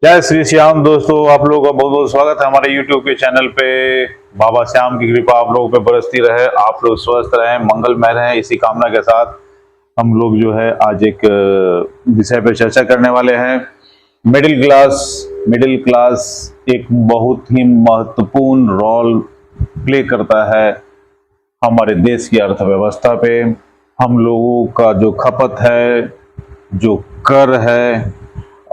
जय श्री श्याम दोस्तों, आप लोगों का बहुत बहुत स्वागत है हमारे YouTube के चैनल पे। बाबा श्याम की कृपा आप लोगों पे बरसती रहे, आप लोग स्वस्थ रहें, मंगलमय रहें, इसी कामना के साथ हम लोग जो है आज एक विषय पे चर्चा करने वाले हैं। Middle class. मिडिल क्लास एक बहुत ही महत्वपूर्ण रोल प्ले करता है हमारे देश की अर्थव्यवस्था पे। हम लोगों का जो खपत है, जो कर है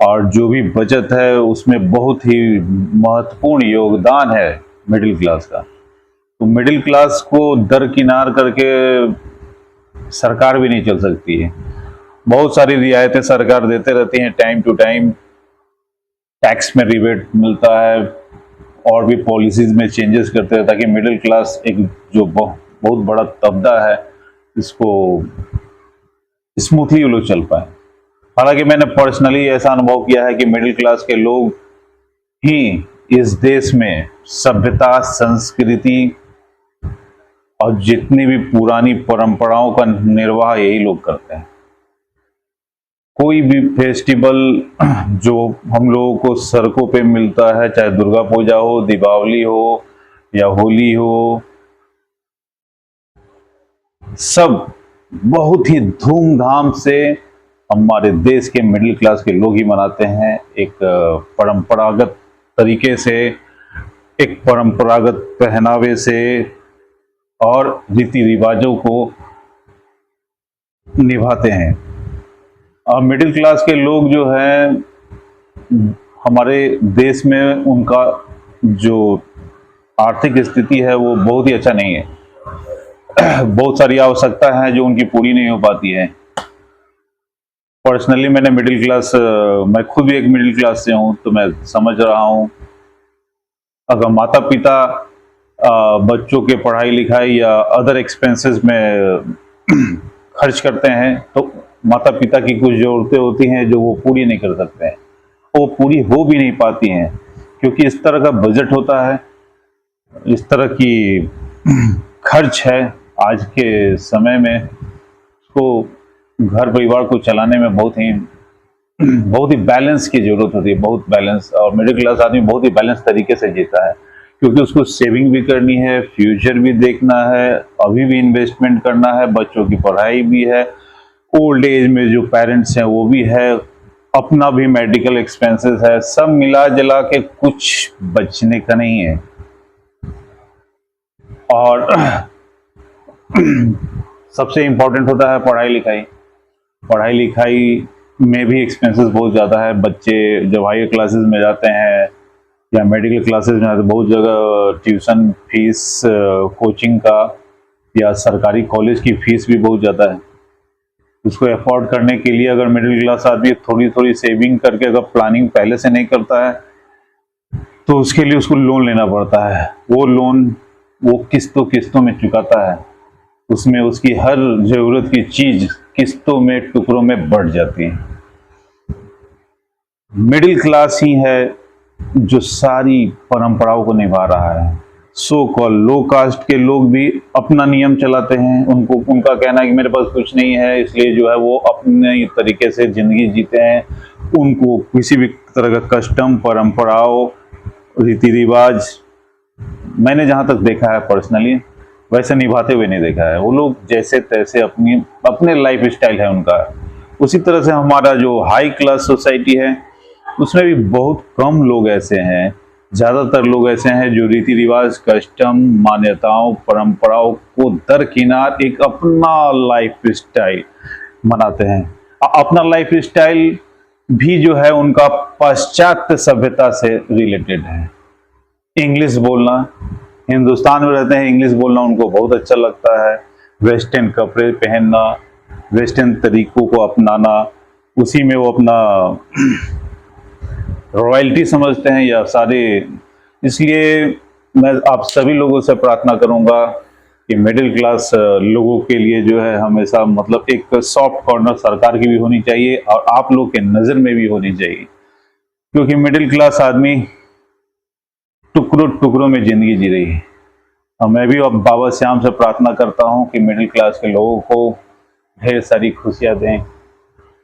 और जो भी बचत है, उसमें बहुत ही महत्वपूर्ण योगदान है मिडिल क्लास का। तो मिडिल क्लास को दरकिनार करके सरकार भी नहीं चल सकती है। बहुत सारी रियायतें सरकार देते रहती हैं, टाइम टू टाइम टैक्स में रिबेट मिलता है और भी पॉलिसीज में चेंजेस करते हैं ताकि मिडिल क्लास एक जो बहुत बड़ा तबका है, इसको स्मूथली वो लोग चल पाए। हालांकि मैंने पर्सनली ऐसा अनुभव किया है कि मिडिल क्लास के लोग ही इस देश में सभ्यता, संस्कृति और जितनी भी पुरानी परंपराओं का निर्वाह यही लोग करते हैं। कोई भी फेस्टिवल जो हम लोगों को सड़कों पे मिलता है, चाहे दुर्गा पूजा हो, दीपावली हो या होली हो, सब बहुत ही धूमधाम से हमारे देश के मिडिल क्लास के लोग ही मनाते हैं। एक परंपरागत तरीके से, एक परंपरागत पहनावे से और रीति रिवाजों को निभाते हैं। और मिडिल क्लास के लोग जो हैं हमारे देश में, उनका जो आर्थिक स्थिति है वो बहुत ही अच्छा नहीं है। बहुत सारी आवश्यकता है जो उनकी पूरी नहीं हो पाती है। पर्सनली मैंने मिडिल क्लास, मैं खुद भी एक मिडिल क्लास से हूँ, तो मैं समझ रहा हूँ अगर माता पिता बच्चों के पढ़ाई लिखाई या अदर एक्सपेंसेस में खर्च करते हैं तो माता पिता की कुछ ज़रूरतें होती हैं जो वो पूरी नहीं कर सकते हैं, वो पूरी हो भी नहीं पाती हैं क्योंकि इस तरह का बजट होता है, इस तरह की खर्च है आज के समय में। उसको घर परिवार को चलाने में बहुत ही बैलेंस की जरूरत होती है, बहुत बैलेंस। और मिडिल क्लास आदमी बहुत ही बैलेंस तरीके से जीता है क्योंकि उसको सेविंग भी करनी है, फ्यूचर भी देखना है, अभी भी इन्वेस्टमेंट करना है, बच्चों की पढ़ाई भी है, ओल्ड एज में जो पेरेंट्स हैं वो भी है, अपना भी मेडिकल एक्सपेंसेस है, सब मिला जुला के कुछ बचने का नहीं है। और सबसे इम्पोर्टेंट होता है पढ़ाई लिखाई। पढ़ाई लिखाई में भी एक्सपेंसेस बहुत ज़्यादा है। बच्चे जब हायर क्लासेस में जाते हैं या मेडिकल क्लासेस में जाते हैं, बहुत जगह ट्यूशन फीस, कोचिंग का या सरकारी कॉलेज की फीस भी बहुत ज़्यादा है। उसको अफोर्ड करने के लिए अगर मिडिल क्लास आदमी थोड़ी थोड़ी सेविंग करके अगर प्लानिंग पहले से नहीं करता है तो उसके लिए उसको लोन लेना पड़ता है। वो लोन वो किस्तों में चुकाता है, उसमें उसकी हर जरूरत की चीज किस्तों में, टुकड़ों में बढ़ जाती है। मिडिल क्लास ही है जो सारी परंपराओं को निभा रहा है। सो कॉल लो कास्ट के लोग भी अपना नियम चलाते हैं, उनका कहना है कि मेरे पास कुछ नहीं है, इसलिए जो है वो अपने तरीके से जिंदगी जीते हैं। उनको किसी भी तरह का कस्टम, परंपराओं, रीति रिवाज मैंने जहां तक देखा है पर्सनली वैसे निभाते हुए नहीं देखा है। वो लोग जैसे तैसे अपने लाइफ स्टाइल है उनका। उसी तरह से हमारा जो हाई क्लास सोसाइटी है उसमें भी बहुत कम लोग ऐसे हैं, ज़्यादातर लोग ऐसे हैं जो रीति रिवाज, कस्टम, मान्यताओं, परंपराओं को दरकिनार एक अपना लाइफ स्टाइल मनाते हैं। अपना लाइफ स्टाइल भी जो है उनका पाश्चात्य सभ्यता से रिलेटेड है। इंग्लिश बोलना, हिंदुस्तान में रहते हैं, इंग्लिश बोलना उनको बहुत अच्छा लगता है। वेस्टर्न कपड़े पहनना, वेस्टर्न तरीकों को अपनाना, उसी में वो अपना रॉयल्टी समझते हैं या सारे। इसलिए मैं आप सभी लोगों से प्रार्थना करूंगा कि मिडिल क्लास लोगों के लिए जो है हमेशा मतलब एक सॉफ्ट कॉर्नर सरकार की भी होनी चाहिए और आप लोग के नज़र में भी होनी चाहिए, क्योंकि मिडिल क्लास आदमी टुकड़ों टुकड़ों में जिंदगी जी रही है। और मैं भी अब बाबा श्याम से प्रार्थना करता हूं कि मिडिल क्लास के लोगों को ढेर सारी खुशियां दें,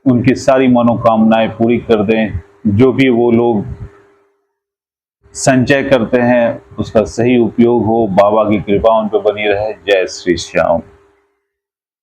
उनकी सारी मनोकामनाएं पूरी कर दें जो भी वो लोग संचय करते हैं उसका सही उपयोग हो, बाबा की कृपा उन पर बनी रहे। जय श्री श्याम।